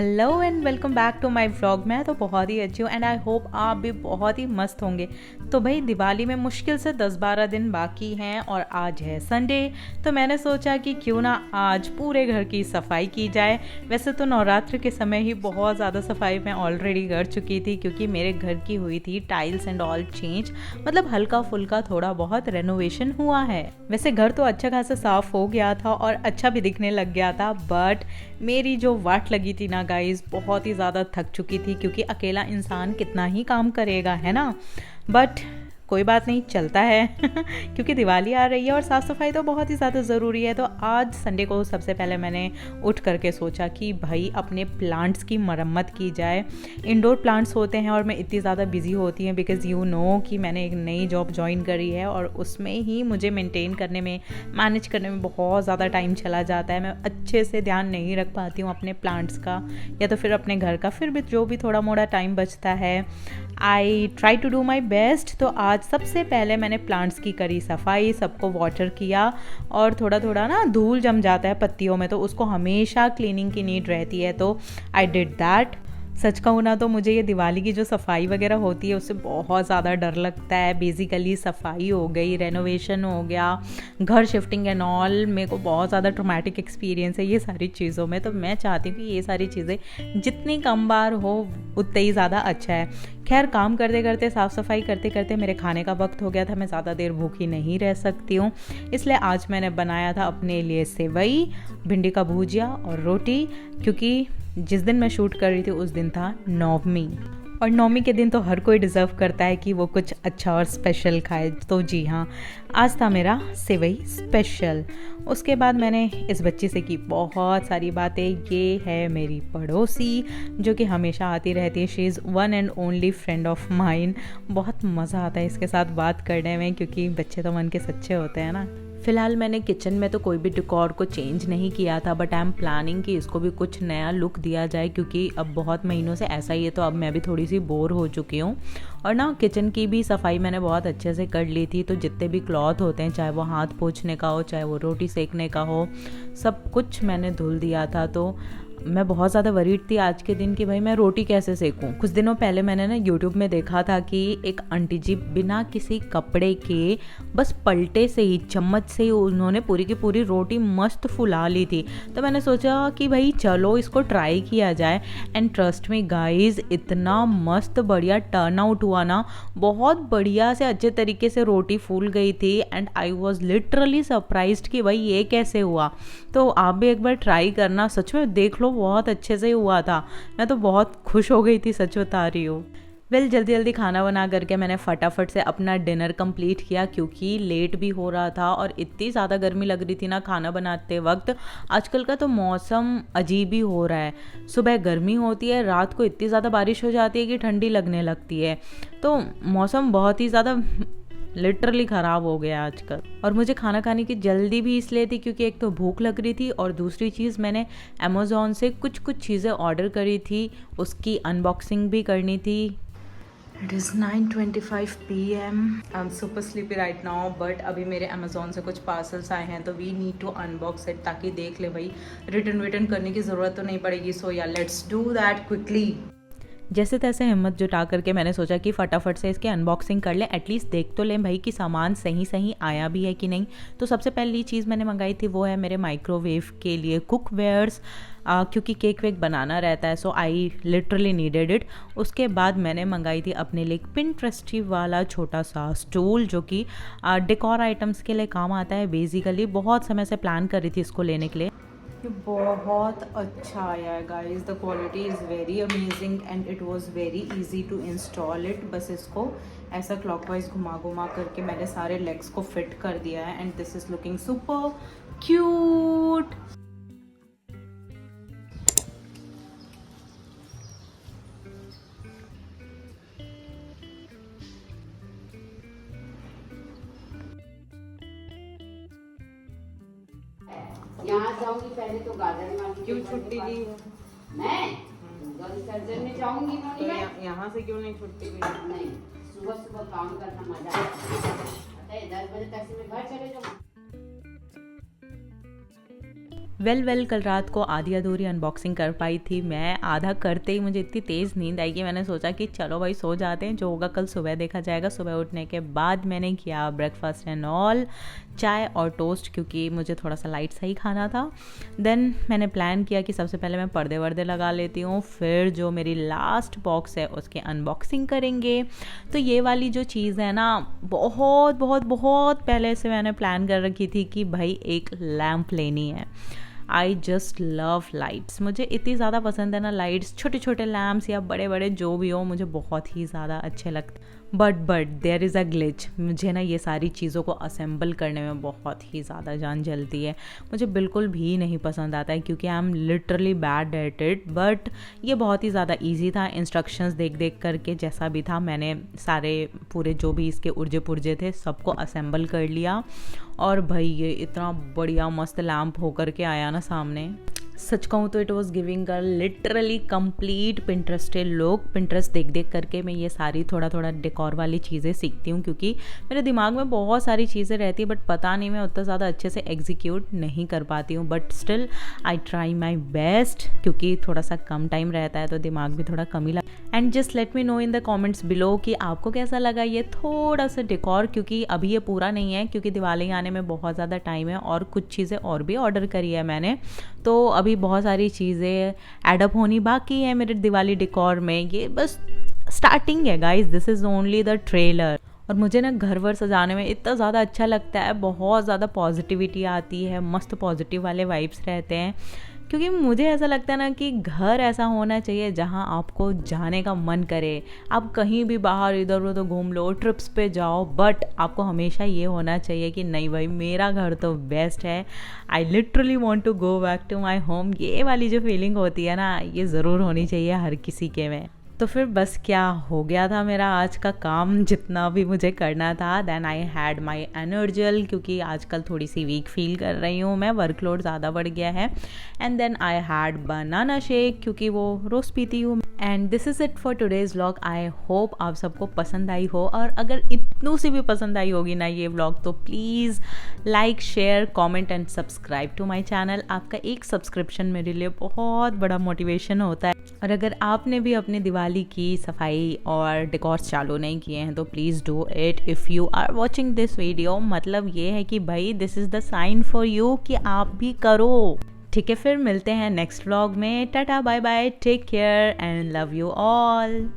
Hello and welcome back to my vlog. मैं तो बहुत ही अच्छी हूँ एंड आई होप आप भी बहुत ही मस्त होंगे। तो भाई दिवाली में मुश्किल से 10-12 दिन बाकी हैं और आज है संडे। तो मैंने सोचा कि क्यों ना आज पूरे घर की सफाई की जाए। वैसे तो नवरात्र के समय ही बहुत ज़्यादा सफाई मैं ऑलरेडी कर चुकी थी क्योंकि मेरे घर की हुई थी टाइल्स एंड ऑल चेंज, मतलब हल्का फुल्का थोड़ा बहुत रेनोवेशन हुआ है। वैसे घर तो अच्छा खासा साफ हो गया था और अच्छा भी दिखने लग गया था, बट मेरी जो वाट लगी थी ना गाइस, बहुत ही ज़्यादा थक चुकी थी क्योंकि अकेला इंसान कितना ही काम करेगा, है ना। बट कोई बात नहीं, चलता है क्योंकि दिवाली आ रही है और साफ़ सफाई तो बहुत ही ज़्यादा ज़रूरी है। तो आज संडे को सबसे पहले मैंने उठ करके सोचा कि भाई अपने प्लांट्स की मरम्मत की जाए। इंडोर प्लांट्स होते हैं और मैं इतनी ज़्यादा बिजी होती हैं बिकॉज़ यू नो कि मैंने एक नई जॉब ज्वाइन करी है और उसमें ही मुझे मेंटेन करने में, मैनेज करने में बहुत ज़्यादा टाइम चला जाता है। मैं अच्छे से ध्यान नहीं रख पाती हूँ अपने प्लांट्स का या तो फिर अपने घर का। फिर भी जो भी थोड़ा मोड़ा टाइम बचता है I try to do my best. तो आज सबसे पहले मैंने प्लांट्स की करी सफाई, सबको वाटर किया और थोड़ा थोड़ा ना धूल जम जाता है पत्तियों में तो उसको हमेशा क्लीनिंग की नीड रहती है, तो आई डिड दैट। सच कहूँ ना तो मुझे ये दिवाली की जो सफाई वगैरह होती है उससे बहुत ज़्यादा डर लगता है। बेसिकली सफाई हो गई, रेनोवेशन हो गया, घर शिफ्टिंग एंड ऑल, मेरे को बहुत ज़्यादा ट्रॉमेटिक एक्सपीरियंस है ये सारी चीज़ों में। तो मैं चाहती हूँ कि ये सारी चीज़ें जितनी कम बार हो उतना ही ज़्यादा अच्छा है। खैर काम करते करते, साफ़ सफाई करते करते मेरे खाने का वक्त हो गया था। मैं ज़्यादा देर भूखी नहीं रह सकती हूँ, इसलिए आज मैंने बनाया था अपने लिए सेवई, भिंडी का भुजिया और रोटी। क्योंकि जिस दिन मैं शूट कर रही थी उस दिन था नवमी और नवमी के दिन तो हर कोई डिज़र्व करता है कि वो कुछ अच्छा और स्पेशल खाए। तो जी हाँ, आज था मेरा सेवई स्पेशल। उसके बाद मैंने इस बच्ची से की बहुत सारी बातें। ये है मेरी पड़ोसी जो कि हमेशा आती रहती है। She is one and only friend of mine. बहुत मज़ा आता है इसके साथ बात करने में क्योंकि बच्चे तो मन के सच्चे होते हैं ना। फ़िलहाल मैंने किचन में तो कोई भी डेकोर को चेंज नहीं किया था, बट आई एम प्लानिंग कि इसको भी कुछ नया लुक दिया जाए क्योंकि अब बहुत महीनों से ऐसा ही है। तो अब मैं भी थोड़ी सी बोर हो चुकी हूँ और ना किचन की भी सफाई मैंने बहुत अच्छे से कर ली थी। तो जितने भी क्लॉथ होते हैं, चाहे वो हाथ पोंछने का हो, चाहे वो रोटी सेकने का हो, सब कुछ मैंने धुल दिया था। तो मैं बहुत ज़्यादा वरीड थी आज के दिन कि भाई मैं रोटी कैसे सेकूं। कुछ दिनों पहले मैंने ना यूट्यूब में देखा था कि एक आंटी जी बिना किसी कपड़े के, बस पलटे से ही, चम्मच से ही उन्होंने पूरी की पूरी रोटी मस्त फुला ली थी। तो मैंने सोचा कि भाई चलो इसको ट्राई किया जाए एंड ट्रस्ट मी गाइज, इतना मस्त बढ़िया टर्न आउट हुआ ना, बहुत बढ़िया से अच्छे तरीके से रोटी फूल गई थी and I was literally surprised कि भाई ये कैसे हुआ। तो आप भी एक बार ट्राई करना, सच में देख लो बहुत अच्छे से हुआ था। मैं तो बहुत खुश हो गई थी, सच बता रही हूँ। जल्दी जल्दी खाना बना करके मैंने फटाफट से अपना डिनर कंप्लीट किया क्योंकि लेट भी हो रहा था और इतनी ज़्यादा गर्मी लग रही थी ना खाना बनाते वक्त। आजकल का तो मौसम अजीब ही हो रहा है, सुबह गर्मी होती है, रात को इतनी ज़्यादा बारिश हो जाती है कि ठंडी लगने लगती है। तो मौसम बहुत ही ज़्यादा लिटरली ख़राब हो गया आजकल। और मुझे खाना खाने की जल्दी भी इसलिए थी क्योंकि एक तो भूख लग रही थी और दूसरी चीज़ मैंने अमेज़ॉन से कुछ चीज़ें ऑर्डर करी थी, उसकी अनबॉक्सिंग भी करनी थी। It is 9:25 PM। I am super sleepy right now, but अभी मेरे अमेज़ॉन से कुछ पार्सल्स आए हैं तो we need to unbox it ताकि देख ले भाई, रिटर्न करने की ज़रूरत तो नहीं पड़ेगी। सो या लेट्स डू दैट क्विकली। जैसे तैसे हिम्मत जुटा करके मैंने सोचा कि फटाफट से इसकी अनबॉक्सिंग कर लें, एटलीस्ट देख तो लें भाई कि सामान सही सही आया भी है कि नहीं। तो सबसे पहली चीज़ मैंने मंगाई थी वो है मेरे माइक्रोवेव के लिए कुकवेयर्स, क्योंकि केक वेक बनाना रहता है, सो आई लिटरली नीडेड इट। उसके बाद मैंने मंगाई थी अपने लिए पिंटरेस्टी वाला छोटा सा स्टूल जो कि डेकोर आइटम्स के लिए काम आता है। बेसिकली बहुत समय से प्लान कर रही थी इसको लेने के लिए। ये बहुत अच्छा आया है guys, the quality is very amazing and it was very easy to install it. बस इसको ऐसा क्लॉकवाइज घुमा करके मैंने सारे लेग्स को फिट कर दिया है and this is looking super cute. यहाँ जाऊंगी पहले तो गार्डन वाली। क्यों छुट्टी ली है? मैं विसर्जन में जाऊंगी। तो यहाँ से क्यों नहीं छुट्टी ली? नहीं, सुबह सुबह काम करना मजा आता है। 10 बजे तक से मैं घर चले जाऊँ। वेल कल रात को आधी अधूरी अनबॉक्सिंग कर पाई थी मैं। आधा करते ही मुझे इतनी तेज़ नींद आई कि मैंने सोचा कि चलो भाई सो जाते हैं, जो होगा कल सुबह देखा जाएगा। सुबह उठने के बाद मैंने किया ब्रेकफास्ट एंड ऑल, चाय और टोस्ट, क्योंकि मुझे थोड़ा सा लाइट सा ही खाना था। देन मैंने प्लान किया कि सबसे पहले मैं पर्दे वर्दे लगा लेती हूँ, फिर जो मेरी लास्ट बॉक्स है उसकी अनबॉक्सिंग करेंगे। तो ये वाली जो चीज़ है ना, बहुत बहुत बहुत पहले से मैंने प्लान कर रखी थी कि भाई एक लैम्प लेनी है। आई जस्ट लव लाइट्स, मुझे इतनी ज़्यादा पसंद है ना लाइट्स, छोटे छोटे लैम्प्स या बड़े बड़े जो भी हो, मुझे बहुत ही ज़्यादा अच्छे लगते। But there is a glitch, मुझे ना ये सारी चीज़ों को असेंबल करने में बहुत ही ज़्यादा जान जलती है। मुझे बिल्कुल भी नहीं पसंद आता है क्योंकि I am literally bad at it. But ये बहुत ही ज़्यादा ईजी था, इंस्ट्रक्शंस देख देख करके जैसा भी था मैंने सारे पूरे जो भी इसके उर्जे पुर्जे थे सबको असेंबल कर लिया। और भाई ये इतना बढ़िया मस्त लैम्प होकर के आया ना सामने, सच कहूँ तो it was giving a literally complete Pinterested look. Pinterest देख देख करके मैं ये सारी थोड़ा थोड़ा डेकोर वाली चीज़ें सीखती हूँ, क्योंकि मेरे दिमाग में बहुत सारी चीज़ें रहती है बट पता नहीं मैं उतना ज़्यादा अच्छे से एग्जीक्यूट नहीं कर पाती हूँ। But still I try my best, क्योंकि थोड़ा सा कम टाइम रहता है तो दिमाग भी थोड़ा कम ही लगता है। And just let me know in the comments below कि आपको कैसा लगा ये थोड़ा सा डेकोर, क्योंकि अभी ये पूरा नहीं है क्योंकि दिवाली आने में बहुत ज़्यादा टाइम है और कुछ चीज़ें और भी ऑर्डर करी है मैंने, तो अभी बहुत सारी चीज़ें एडअप होनी बाकी है मेरे दिवाली डेकोर में। ये बस स्टार्टिंग है guys, this is only the trailer. और मुझे ना घर वर सजाने में इतना ज़्यादा अच्छा लगता है, बहुत ज़्यादा पॉजिटिविटी आती है, मस्त पॉजिटिव वाले वाइब्स रहते हैं। क्योंकि मुझे ऐसा लगता है ना कि घर ऐसा होना चाहिए जहाँ आपको जाने का मन करे। आप कहीं भी बाहर इधर उधर घूम लो, ट्रिप्स पे जाओ, बट आपको हमेशा ये होना चाहिए कि नहीं भाई मेरा घर तो बेस्ट है, I literally want to go back to my home. ये वाली जो फीलिंग होती है ना, ये ज़रूर होनी चाहिए हर किसी के में। तो फिर बस क्या हो गया था मेरा आज का काम, जितना भी मुझे करना था। Then I had my Enerzal, क्योंकि आजकल थोड़ी सी वीक फील कर रही हूँ मैं, वर्कलोड ज़्यादा बढ़ गया है। And then I had banana shake, क्योंकि वो रोज़ पीती हूँ। And this is it for today's vlog. I hope आप सबको पसंद आई हो, और अगर इतनों से भी पसंद आई होगी ना ये व्लॉग, तो please like share comment and subscribe to my channel. आपका एक सब्सक्रिप्शन मेरे लिए बहुत बड़ा मोटिवेशन होता है। और अगर आपने भी अपनी दिवाली की सफाई और डेकोर्स चालू नहीं किए हैं तो please do it if you are watching this video. मतलब ये है कि भाई this is the sign for you कि आप भी करो। ठीक है, फिर मिलते हैं नेक्स्ट व्लॉग में। Tata bye bye, take care and love you all.